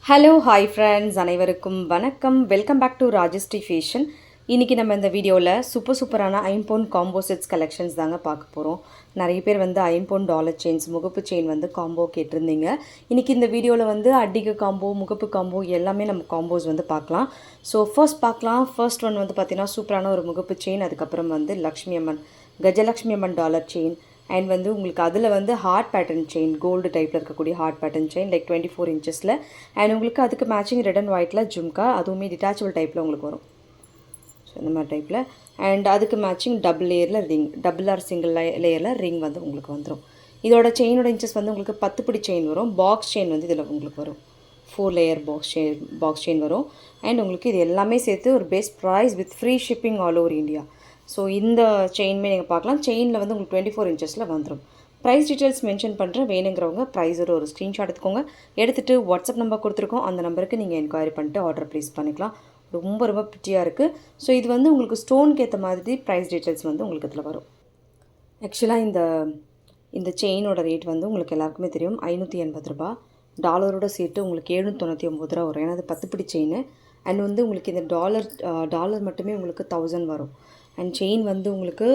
Hello hi friends அனைவருக்கும் வணக்கம். Welcome back to Rajshree fashion. இன்றைக்கி நம்ம இந்த வீடியோவில் சூப்பரான ஐம்பொன் காம்போ செட்ஸ் கலெக்ஷன்ஸ் தாங்க பார்க்க போகிறோம். நிறைய பேர் வந்து ஐம்பொன் டாலர் செயின்ஸ் முகப்பு செயின் வந்து காம்போ கேட்டிருந்தீங்க. இன்றைக்கி இந்த வீடியோவில் வந்து அடிகை காம்போ முகப்பு காம்போ எல்லாமே நம்ம காம்போஸ் வந்து பார்க்கலாம். ஸோ ஃபர்ஸ்ட் ஒன் வந்து பார்த்திங்கன்னா சூப்பரான ஒரு முகப்பு செயின், அதுக்கப்புறம் வந்து லக்ஷ்மி அம்மன் கஜலக்ஷ்மி அம்மன் டாலர் செயின் அண்ட் வந்து உங்களுக்கு அதில் வந்து ஹார்ட் பேட்டர்ன் செயின், கோல்டு டைப்பில் இருக்கக்கூடிய ஹார்ட் பேட்டர்ன் செயின் லைக் 24 இன்ச்சஸில் அண்ட் உங்களுக்கு அதுக்கு மேட்சிங் ரெட் அண்ட் ஒயிட்டில் ஜும்கா, அதுவுமே டிட்டாச்சபிள் டைப்பில் உங்களுக்கு வரும். ஸோ இந்த மாதிரி டைப்பில் அண்ட் அதுக்கு மேட்சிங் டபுள் லேயரில் ரிங், டபுள் ஆர் சிங்கிள் லேயரில் ரிங் வந்து உங்களுக்கு வந்துடும். இதோட செயினோட இன்ச்சஸ் வந்து உங்களுக்கு 10 பிடி செயின் வரும். பாக்ஸ் செயின் வந்து இதில் உங்களுக்கு வரும். 4 லேயர் பாக்ஸ் செயின் வரும். அண்ட் உங்களுக்கு இது எல்லாமே சேர்த்து ஒரு best price with free shipping all over India. So இந்த செயினுமே நீங்கள் பார்க்கலாம். செயினில் வந்து உங்களுக்கு 24 இன்ச்சஸில் வந்துடும். ப்ரைஸ் டீட்டெயில்ஸ் மென்ஷன் பண்ணுறேன். வேணுங்கிறவங்க ப்ரைஸோட ஒரு ஸ்க்ரீன்ஷாட் எடுத்துக்கோங்க. எடுத்துகிட்டு வாட்ஸ்அப் நம்பர் கொடுத்துருக்கோம், அந்த நம்பருக்கு நீங்கள் என்கொயரி பண்ணிட்டு ஆர்டர் ப்ளேஸ் பண்ணிக்கலாம். ரொம்ப ப்ரிட்டியாக இருக்குது. ஸோ இது வந்து உங்களுக்கு ஸ்டோனுக்கு ஏற்ற மாதிரி ப்ரைஸ் டீட்டெயில்ஸ் வந்து உங்களுக்கு இதில் வரும். ஆக்சுவலாக இந்த செயினோட ரேட் வந்து உங்களுக்கு எல்லாருக்குமே தெரியும், 580 ரூபா. டாலரோட சேர்த்து உங்களுக்கு 799 ரூபா வரும். ஏன்னா அது 10 பிடி செயின். அண்ட் வந்து உங்களுக்கு இந்த டாலர் மட்டுமே உங்களுக்கு 1000 வரும். அண்ட் செயின் வந்து உங்களுக்கு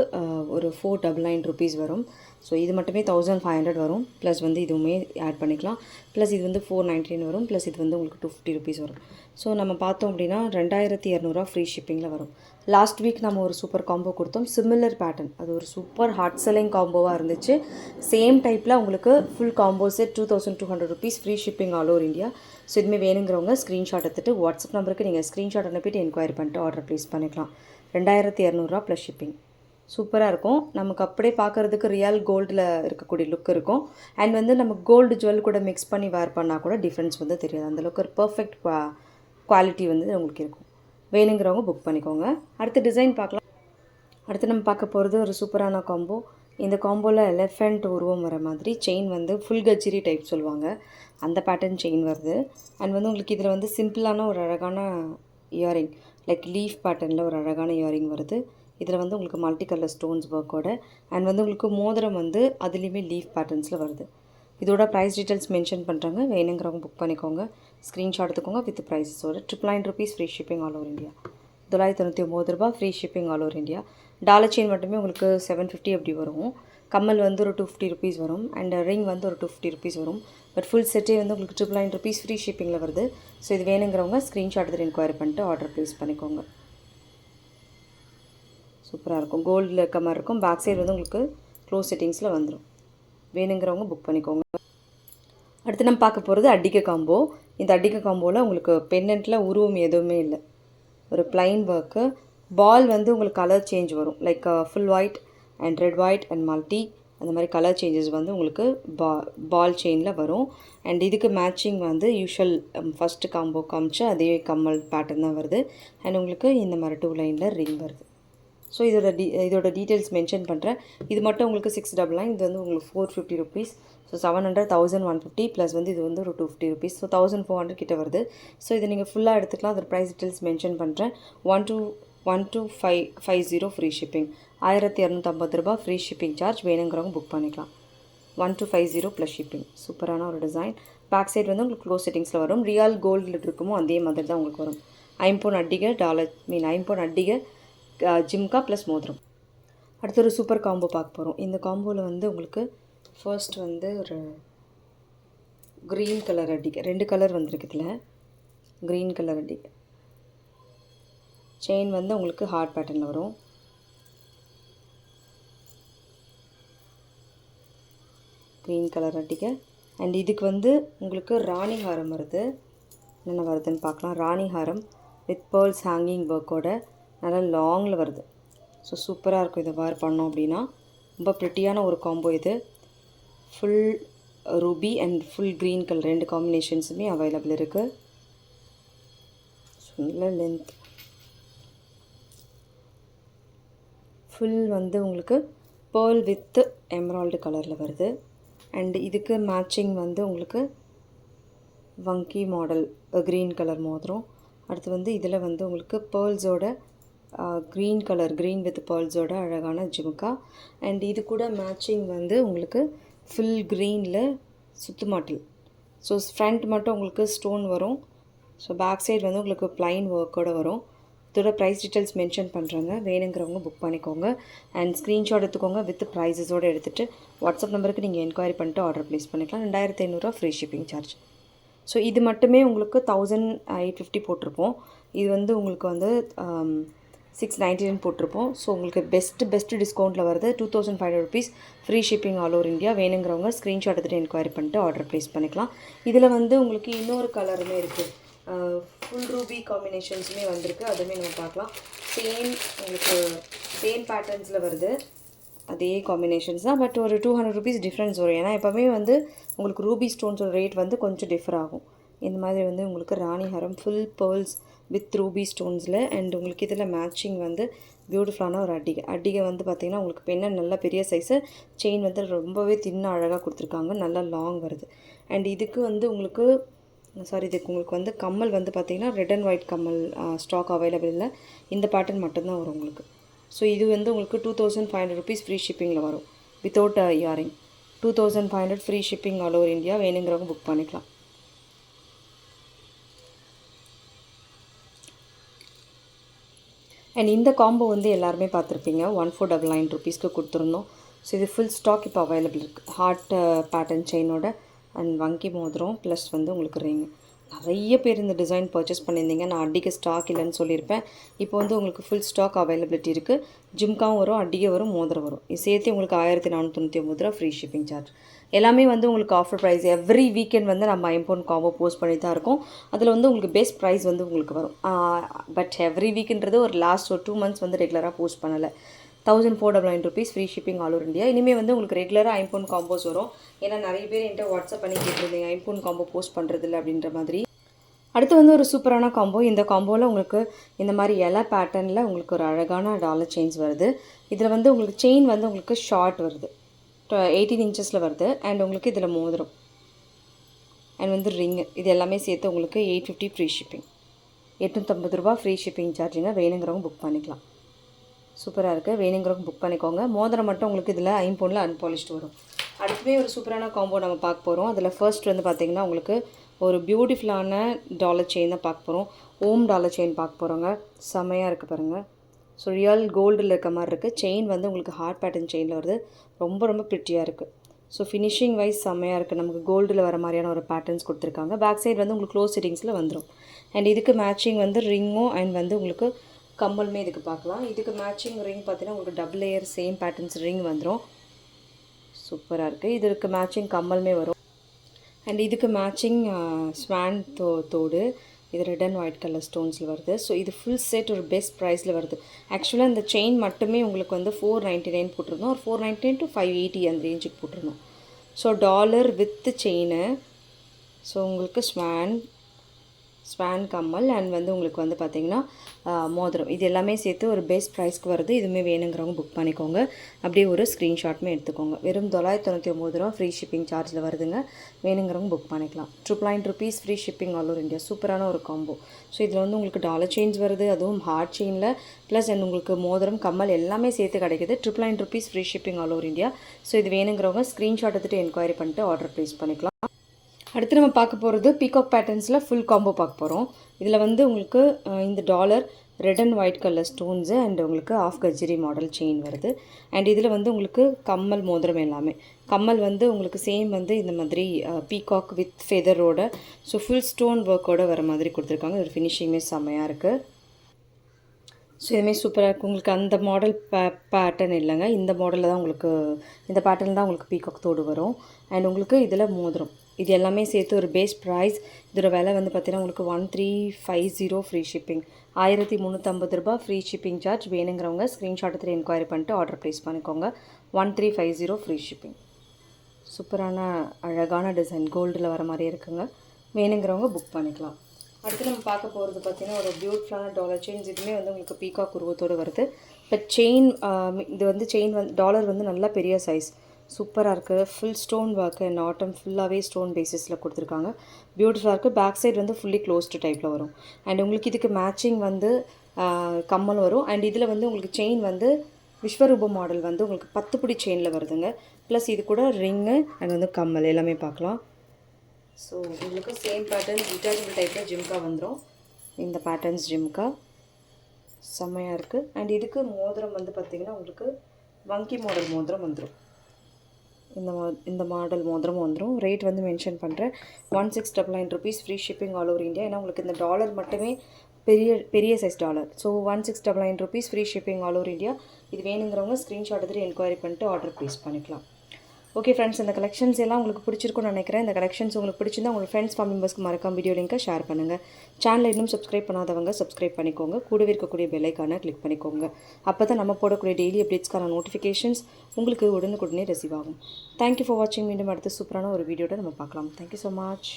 ஒரு 499 ருபீஸ் வரும். ஸோ இது மட்டுமே 1500 வரும். ப்ளஸ் வந்து இதுவுமே ஆட் பண்ணிக்கலாம். ப்ளஸ் இது வந்து 499 வரும். ப்ளஸ் இது வந்து உங்களுக்கு 250 ருபீஸ் வரும். ஸோ நம்ம பார்த்தோம் அப்படின்னா 2200 ஃப்ரீ ஷிப்பிங்கில் வரும். லாஸ்ட் வீக் நம்ம ஒரு சூப்பர் காம்போ கொடுத்தோம், சிமிலர் பேட்டர்ன். அது ஒரு சூப்பர் ஹாட் செல்லிங் காம்போவாக இருந்துச்சு. சேம் டைப்பில் உங்களுக்கு full combo set 2200 rupees free shipping all over India. So இதுமாதிரி வேணுங்கிறவங்க ஸ்க்ரீன்ஷாட் எடுத்துகிட்டு வாட்ஸ்அப் நம்பருக்கு நீங்கள் ஸ்க்ரீன்ஷாட் அனுப்பிட்டு என்கொயரி பண்ணிட்டு ஆர்டர் ப்ளேஸ் பண்ணிக்கலாம். 2200 ப்ளஸ் ஷிப்பிங். சூப்பராக இருக்கும். நமக்கு அப்படியே பார்க்குறதுக்கு ரியல் கோல்டில் இருக்கக்கூடிய லுக் இருக்கும். அண்ட் வந்து நம்ம கோல்டு ஜுவல் கூட மிக்ஸ் பண்ணி வேர் பண்ணால் கூட டிஃப்ரென்ஸ் வந்து தெரியாது. அந்தளவுக்கு ஒரு பர்ஃபெக்ட் குவாலிட்டி வந்து உங்களுக்கு இருக்கும். வேணுங்கிறவங்க புக் பண்ணிக்கோங்க. அடுத்த டிசைன் பார்க்கலாம். அடுத்து நம்ம பார்க்க போகிறது ஒரு சூப்பரான காம்போ. இந்த காம்போவில் எலிஃபெண்ட் உருவம் வர மாதிரி செயின் வந்து ஃபுல் கஜ்ஜிரி டைப் சொல்லுவாங்க, அந்த பேட்டர்ன் செயின் வருது. அண்ட் வந்து உங்களுக்கு இதில் வந்து சிம்பிளான ஒரு அழகான இயரிங் லைக் லீஃப் பேட்டர்னில் ஒரு அழகான இயரிங் வருது. இதில் வந்து உங்களுக்கு மல்டி கலர் ஸ்டோன்ஸ் ஒர்க்கோட அண்ட் வந்து உங்களுக்கு மோதிரம் வந்து அதுலேயுமே லீஃப் பேட்டர்ன்ஸில் வருது. இதோட ப்ரைஸ் டீட்டெயில்ஸ் மென்ஷன் பண்ணுறாங்க. வேணுங்கிறவங்க புக் பண்ணிக்கோங்க. ஸ்க்ரீன்ஷாட் எடுத்துக்கோங்க வித் ப்ரைஸஸோட. 999 rupees free shipping all over India. 999 ரூபா free shipping all over India. Dollar chain மட்டுமே உங்களுக்கு 750 அப்படி வரும். கம்மல் வந்து ஒரு 250 ருபீஸ் வரும். அண்ட் ரிங் வந்து ஒரு 250 ருபீஸ் வரும். பட் ஃபுல் செட்டே வந்து உங்களுக்கு 999 ருபீஸ் ஃப்ரீ ஷிப்பிங்கில் வருது. ஸோ இது வேணுங்கிறவங்க ஸ்க்ரீன்ஷாட் எடுத்து என்கொயரி பண்ணிட்டு ஆர்டர் ப்ளேஸ் பண்ணிக்கோங்க. சூப்பராக இருக்கும். கோல்டில் இருக்க மாதிரி இருக்கும். பேக் சைடு வந்து உங்களுக்கு க்ளோஸ் செட்டிங்ஸில் வந்துடும். வேணுங்கிறவங்க புக் பண்ணிக்கோங்க. அடுத்து நம்ம பார்க்க போகிறது அடிகை காம்போ. இந்த அடிகை காம்போவில் உங்களுக்கு பெண்டன்ட்டில் உருவம் எதுவுமே இல்லை, ஒரு பிளைன் ஒர்க்கு. பால் வந்து உங்களுக்கு கலர் சேஞ்ச் வரும் like full white and red white and multi, அந்த மாதிரி கலர் சேஞ்சஸ் வந்து உங்களுக்கு பால் செயினில் வரும். அண்ட் இதுக்கு மேட்சிங் வந்து யூஷுவல் ஃபஸ்ட்டு காம்போ காமிச்சு அதே கம்மல் பேட்டர்ன் தான் வருது. அண்ட் உங்களுக்கு இந்த மாதிரி 2 லைனில் ரிங் வருது. ஸோ இதோட டீட்டெயில்ஸ் மென்ஷன் பண்ணுறேன். இது மட்டும் உங்களுக்கு 699, இது வந்து உங்களுக்கு 450 ருபீஸ். ஸோ 700, 1150 ப்ளஸ் வந்து இது வந்து ஒரு 250 ருபீஸ். ஸோ 1400 கிட்ட வருது. ஸோ இதை நீங்கள் ஃபுல்லாக எடுத்துக்கலாம். அதோட ப்ரைஸ் டீட்டெயில்ஸ் மென்ஷன் பண்ணுறேன். 12550 ஃப்ரீ ஷிப்பிங். 1250 ரூபா ஃப்ரீ ஷிப்பிங் சார்ஜ். வேணுங்கிறவங்க புக் பண்ணிக்கலாம். 1250 ப்ளஸ் ஷிப்பிங். சூப்பரான ஒரு டிசைன். பேக் சைடு வந்து உங்களுக்கு க்ளோஸ் செட்டிங்ஸில் வரும். ரியல் கோல்டில் இருக்குமோ அதே மாதிரி தான் உங்களுக்கு வரும். ஐம்பொன் அடிகை ஐம்பொன் அடிகை ஜிம்கா ப்ளஸ் மோதிரம். அடுத்து ஒரு சூப்பர் காம்போ பார்க்க போகிறோம். இந்த காம்போவில் வந்து உங்களுக்கு ஃபர்ஸ்ட் வந்து ஒரு க்ரீன் கலர் அடிகை, 2 கலர் வந்துருக்கு இதில். க்ரீன் கலர் அடிகை செயின் வந்து உங்களுக்கு ஹார்ட் பேட்டர்னில் வரும். க்ரீன் கலர் அடிகை அண்ட் இதுக்கு வந்து உங்களுக்கு ராணி ஹாரம் வருது. என்னென்ன வருதுன்னு பார்க்கலாம். ராணி ஹாரம் வித் பேர்ல்ஸ் ஹேங்கிங் ஒர்க்கோட நல்லா லாங்கில் வருது. ஸோ சூப்பராக இருக்கும். இதை வேர் பண்ணோம் அப்படின்னா ரொம்ப ப்ரிட்டியான ஒரு காம்போ இது. Full ruby and full green colour 2 காம்பினேஷன்ஸுமே அவைலபிள் இருக்குது. ஸோ நல்ல லென்த். ஃபுல் வந்து உங்களுக்கு பேர்ல் வித் எம்ராய்டு கலரில் வருது. அண்ட் இதுக்கு மேட்சிங் வந்து உங்களுக்கு வங்கி மாடல் க்ரீன் கலர் மோதிரம். அடுத்து வந்து இதில் வந்து உங்களுக்கு பேர்ல்ஸோட க்ரீன் வித் பேர்ல்ஸோட அழகான ஜிமுக்கா. அண்ட் இது கூட மேட்சிங் வந்து உங்களுக்கு ஃபுல் க்ரீனில் சுத்துமாட்டில் ஸோ ஃப்ரண்ட் மட்டும் உங்களுக்கு ஸ்டோன் வரும். ஸோ பேக் சைடு வந்து உங்களுக்கு ப்ளைன் ஒர்க்கோடு வரும். இதோட ப்ரைஸ் டீட்டெயில்ஸ் மென்ஷன் பண்ணுறேங்க, வேணுங்கிறவங்க புக் பண்ணிக்கோங்க. அண்ட் ஸ்க்ரீன்ஷாட் எடுத்துக்கோங்க, வித் ப்ரைஸஸோடு எடுத்துகிட்டு வாட்ஸ்அப் நம்பருக்கு நீங்கள் என்கொயரி பண்ணிட்டு ஆர்டர் ப்ளேஸ் பண்ணிக்கலாம். 2500 ஃப்ரீ ஷிப்பிங் சார்ஜ். ஸோ இது மட்டுமே உங்களுக்கு 1850 போட்டிருப்போம். இது வந்து உங்களுக்கு வந்து 699 போட்டிருப்போம். ஸோ உங்களுக்கு பெஸ்ட்டு டிஸ்கவுண்ட்டில் வருது. 2500 rupees free shipping all over India. வேணுங்கிறவங்க ஸ்க்ரீன்ஷாட் எடுத்துகிட்டு என்கொயரி பண்ணிட்டு ஆர்டர் ப்ளேஸ் பண்ணிக்கலாம். இதில் வந்து உங்களுக்கு இன்னொரு கலருமே இருக்குது, ஃபுல் ரூபி காம்பினேஷன்ஸுமே வந்திருக்கு, அதுவுமே நம்ம பார்க்கலாம். உங்களுக்கு சேம் பேட்டர்ன்ஸில் வருது, அதே காம்பினேஷன்ஸ் தான், பட் ஒரு 200 ருபீஸ் டிஃப்ரென்ஸ் வரும். ஏன்னா எப்போவுமே வந்து உங்களுக்கு ரூபி ஸ்டோன்ஸோட ரேட் வந்து கொஞ்சம் டிஃபர் ஆகும். இந்த மாதிரி வந்து உங்களுக்கு ராணி ஹரம் ஃபுல் பேர்ல்ஸ் வித் ரூபி ஸ்டோன்ஸில். அண்ட் உங்களுக்கு இதில் மேட்சிங் வந்து பியூட்டிஃபுல்லான ஒரு அடிகை வந்து பார்த்திங்கன்னா உங்களுக்கு பெண்ணை நல்ல பெரிய சைஸு, செயின் வந்து ரொம்பவே தின்னாக அழகாக கொடுத்துருக்காங்க, நல்லா லாங் வருது. அண்ட் இதுக்கு வந்து உங்களுக்கு இதுக்கு உங்களுக்கு வந்து கம்மல் வந்து பார்த்திங்கன்னா ரெட் அண்ட் ஒயிட் கம்மல் ஸ்டாக் அவைலபிள் இல்லை, இந்த பேட்டர்ன் மட்டும்தான் வரும் உங்களுக்கு. ஸோ இது வந்து உங்களுக்கு 2500 ருபீஸ் ஃப்ரீ ஷிப்பிங்கில் வரும் without earring. 2500 free shipping all over India. வேணுங்கிறவங்க புக் பண்ணிக்கலாம். அண்ட் இந்த காம்போ வந்து எல்லாருமே பார்த்துருப்பீங்க, 1499 ருபீஸ்க்கு கொடுத்துருந்தோம். ஸோ இது ஃபுல் ஸ்டாக் இப்போ அவைலபிள் இருக்குது. ஹார்ட் பேட்டர்ன் செயினோட அண்ட் வங்கி மோதிரம் ப்ளஸ் வந்து உங்களுக்கு ரிங். நிறைய பேர் இந்த டிசைன் பர்ச்சேஸ் பண்ணியிருந்தீங்க, நான் அடிக்க ஸ்டாக் இல்லைன்னு சொல்லியிருப்பேன். இப்போ வந்து உங்களுக்கு ஃபுல் ஸ்டாக் அவைலபிலிட்டி இருக்குது. ஜிம்காவும் வரும், அடிகை வரும், மோதிரம் வரும். இது சேர்த்து உங்களுக்கு 1499 ரூபா ஃப்ரீ ஷிப்பிங் சார்ஜ். எல்லாமே வந்து உங்களுக்கு ஆஃபர் ப்ரைஸ். எவ்ரி வீக்கெண்ட் வந்து நம்ம ஐம்போன் காம்போ போஸ்ட் பண்ணி தான் இருக்கோம். அதில் வந்து உங்களுக்கு பெஸ்ட் ப்ரைஸ் வந்து உங்களுக்கு வரும். பட் எவ்ரி வீக்குன்றது ஒரு லாஸ்ட் ஒரு 2 மந்த்ஸ் வந்து ரெகுலராக போஸ்ட் பண்ணலை. 1499 rupees free shipping all over India. இனிமேல் வந்து உங்களுக்கு ரெகுலராக ஐம்போன் காம்போஸ் வரும். ஏன்னா நிறைய பேர் என்கிட்ட வாட்ஸ்அப் பண்ணி கேட்டிருந்தீங்க ஐம்போன் காம்போ போஸ்ட் பண்ணுறதில்ல அப்படின்ற மாதிரி. அடுத்து வந்து ஒரு சூப்பரான காம்போ. இந்த காம்போவில் உங்களுக்கு இந்த மாதிரி இலை பேட்டர்னில் உங்களுக்கு ஒரு அழகான டாலர் செயின்ஸ் வருது. இதில் வந்து உங்களுக்கு செயின் வந்து உங்களுக்கு ஷார்ட் வருது, 18 இன்ச்சஸில் வருது. அண்ட் உங்களுக்கு இதில் மோதிரம் அண்ட் வந்து ரிங்கு, இது எல்லாமே சேர்த்து உங்களுக்கு 850 ஃப்ரீ ஷிப்பிங். 850 ரூபா ஃப்ரீ ஷிப்பிங் சார்ஜுங்க. வேணுங்கிறவங்க புக் பண்ணிக்கலாம். சூப்பராக இருக்குது, வேணுங்கிறவங்க புக் பண்ணிக்கோங்க. மோதிரம் மட்டும் உங்களுக்கு இதில் ஐம்போனில் அன்பாலிஷ்டு வரும். அடுத்தவே ஒரு சூப்பரான காம்போ நம்ம பார்க்க போகிறோம். அதில் ஃபர்ஸ்ட் வந்து பார்த்திங்கன்னா உங்களுக்கு ஒரு பியூட்டிஃபுல்லான டாலர் செயின் தான் பார்க்க போகிறோம். ஓம் டாலர் செயின் பார்க்க போகிறோங்க. செம்மையாக இருக்குது பாருங்கள். ஸோ ரியல் கோல்டில் இருக்க மாதிரி இருக்குது. செயின் வந்து உங்களுக்கு ஹார்ட் பேட்டர்ன் செயினில் வருது, ரொம்ப ரொம்ப ப்ரிட்டியாக இருக்குது. ஸோ ஃபினிஷிங் வைஸ் செம்மையாக இருக்குது. நமக்கு கோல்டில் வர மாதிரியான ஒரு பேட்டர்ன்ஸ் கொடுத்துருக்காங்க. பேக் சைடு வந்து உங்களுக்கு க்ளோஸ் செட்டிங்ஸில் வந்துடும். அண்ட் இதுக்கு மேட்சிங் வந்து ரிங்கும் அண்ட் வந்து உங்களுக்கு கம்மலுமே இதுக்கு பார்க்கலாம். இதுக்கு மேட்சிங் ரிங் பார்த்தீங்கன்னா உங்களுக்கு double layer same patterns ring வந்துடும். சூப்பராக இருக்குது. இதுக்கு மேட்சிங் கம்மலுமே வரும். அண்ட் இதுக்கு மேட்சிங் ஸ்வான் தோடு, இது ரெட் அண்ட் ஒயிட் கலர் ஸ்டோன்ஸில் வருது. ஸோ இது ஃபுல் செட் ஒரு பெஸ்ட் ப்ரைஸில் வருது. ஆக்சுவலாக இந்த செயின் மட்டுமே உங்களுக்கு வந்து 499 போட்டிருந்தோம், ஒரு 499 to 580 அந்த ரேஞ்சுக்கு போட்டிருந்தோம். So dollar with chain. So உங்களுக்கு ஸ்வான் கம்மல் அண்ட் வந்து உங்களுக்கு வந்து பார்த்திங்கன்னா மோதிரம், இது எல்லாமே சேர்த்து ஒரு பெஸ்ட் ப்ரைஸ்க்கு வருது. இதுவுமே வேணுங்கிறவங்க புக் பண்ணிக்கோங்க. அப்படியே ஒரு ஸ்க்ரீன்ஷாட்டுமே எடுத்துக்கோங்க. வெறும் 999 ரூபா ஃப்ரீ ஷிப்பிங் சார்ஜில் வருதுங்க. வேணுங்கிறவங்க புக் பண்ணிக்கலாம். 999 rupees free shipping all over India. சூப்பரான ஒரு காம்போ. ஸோ இதில் வந்து உங்களுக்கு டாலர் செயின்ஸ் வருது, அதுவும் ஹார்ட் செயினில் ப்ளஸ் அண்ட் உங்களுக்கு மோதிரம் கம்மல் எல்லாமே சேர்த்து கிடைக்குது. 999 rupees free shipping all over India. So இது வேணுங்கிறவங்க ஸ்க்ரீன்ஷாட் எடுத்துகிட்டு என்கொயரி பண்ணிட்டு ஆர்டர் ப்ளேஸ் பண்ணிக்கலாம். அடுத்து நம்ம பார்க்க போகிறது பீகாக் பேட்டர்ன்ஸில் ஃபுல் காம்போ பார்க்க போகிறோம். இதில் வந்து உங்களுக்கு இந்த dollar red and white colour stones and உங்களுக்கு ஆஃப் கஜ்ஜரி மாடல் செயின் வருது. அண்ட் இதில் வந்து உங்களுக்கு கம்மல் மோதிரம் எல்லாமே. கம்மல் வந்து உங்களுக்கு சேம் வந்து இந்த மாதிரி பீகாக் வித் ஃபெதரோட ஸோ ஃபுல் ஸ்டோன் ஒர்க்கோடு வர மாதிரி கொடுத்துருக்காங்க. ஒரு ஃபினிஷிங்குமே செம்மையாக இருக்குது. ஸோ இதுமாரி சூப்பராக இருக்குது. உங்களுக்கு அந்த மாடல் பேட்டர்ன் இல்லைங்க, இந்த மாடலில் தான் உங்களுக்கு இந்த பேட்டர்ன் தான் உங்களுக்கு பீகாக் தோடு வரும். அண்ட் உங்களுக்கு இதில் மோதிரம், இது எல்லாமே சேர்த்து ஒரு பேஸ் ப்ரைஸ். இதோட விலை வந்து பார்த்திங்கன்னா உங்களுக்கு 1350 ஃப்ரீ ஷிப்பிங். 1350 ரூபா ஃப்ரீ ஷிப்பிங் சார்ஜ். வேணுங்கிறவங்க ஸ்க்ரீன்ஷாட் எடுத்து என்கொயரி பண்ணிட்டு ஆர்டர் ப்ளேஸ் பண்ணிக்கோங்க. 1350 ஃப்ரீ ஷிப்பிங். சூப்பரான அழகான டிசைன் கோல்டில் வர மாதிரியே இருக்குங்க. வேணுங்கிறவங்க புக் பண்ணிக்கலாம். அடுத்து நம்ம பார்க்க போகிறது பார்த்திங்கன்னா ஒரு பியூட்டிஃபுல்லான டாலர் செயின்ஸ். இதுவுமே வந்து உங்களுக்கு பீகாக் உருவத்தோடு வருது. பட் செயின் இது வந்து செயின் வந்து டாலர் வந்து நல்லா பெரிய சைஸ், சூப்பராக இருக்குது. ஃபுல் ஸ்டோன் ஒர்க்கு அண்ட் ஆட்டம் ஃபுல்லாகவே ஸ்டோன் பேசிஸில் கொடுத்துருக்காங்க. பியூட்டிஃபுல்லாக இருக்குது. பேக் சைடு வந்து ஃபுல்லி க்ளோஸ்டு டைப்பில் வரும். அண்ட் உங்களுக்கு இதுக்கு மேட்சிங் வந்து கம்மல் வரும். அண்ட் இதில் வந்து உங்களுக்கு செயின் வந்து விஸ்வரூப மாடல் வந்து உங்களுக்கு 10 பிடி செயினில் வருதுங்க. ப்ளஸ் இது கூட ரிங்கு அண்ட் வந்து கம்மல் எல்லாமே பார்க்கலாம். ஸோ உங்களுக்கு சேம் பேட்டர்ன் டிட்டாச்சபிள் டைப்பில் ஜிம்கா வந்துடும். இந்த பேட்டர்ன்ஸ் ஜிம்கா செம்மையாக இருக்குது. அண்ட் இதுக்கு மோதிரம் வந்து பார்த்திங்கன்னா உங்களுக்கு வங்கி மாடல் மோதிரம் வந்துடும். இந்த மாடல் மோதிரம் வந்துடும். ரேட் வந்து மென்ஷன் பண்ணுறேன், 1699 rupees, free shipping all over India. ஏன்னா உங்களுக்கு இந்த டாலர் மட்டுமே பெரிய size dollar. So 1699 rupees, free shipping all over India. இது வேணுங்கிறவங்க ஸ்க்ரீன்ஷாட் எடுத்துகிட்டு என்கொயரி பண்ணிட்டு ஆர்டர் ப்ளேஸ் பண்ணிக்கலாம். ஓகே ஃப்ரெண்ட்ஸ், இந்த கலெக்ஷன்ஸ் எல்லாம் உங்களுக்கு பிடிச்சிருக்குன்னு நினைக்கிறேன். இந்த கலெக்ஷன்ஸ் உங்களுக்கு பிடிச்சிருந்தா உங்கள் ஃப்ரெண்ட்ஸ் ஃபேமிலி மெம்பர்ஸ்க்கு மறக்காம வீடியோ லிங்கை ஷேர் பண்ணுங்கள். சேனலை இன்னும் சப்ஸ்கிரைப் பண்ணாதவங்க சப்ஸ்கிரைப் பண்ணிக்கோங்க. கூடவே இருக்கக்கூடிய பெல் ஐக்கானை கிளிக் பண்ணிக்கோங்க. அப்போ தான் நம்ம போடக்கூடிய டெய்லி அப்டேட்ஸ்க்கான நோட்டிஃபிகேஷன்ஸ் உங்களுக்கு உடனுக்குடனே ரிசீவ் ஆகும். தேங்க்யூ ஃபார் வாட்சிங். மீண்டும் அடுத்த சூப்பரான ஒரு வீடியோட நம்ம பார்க்கலாம். Thank you so much.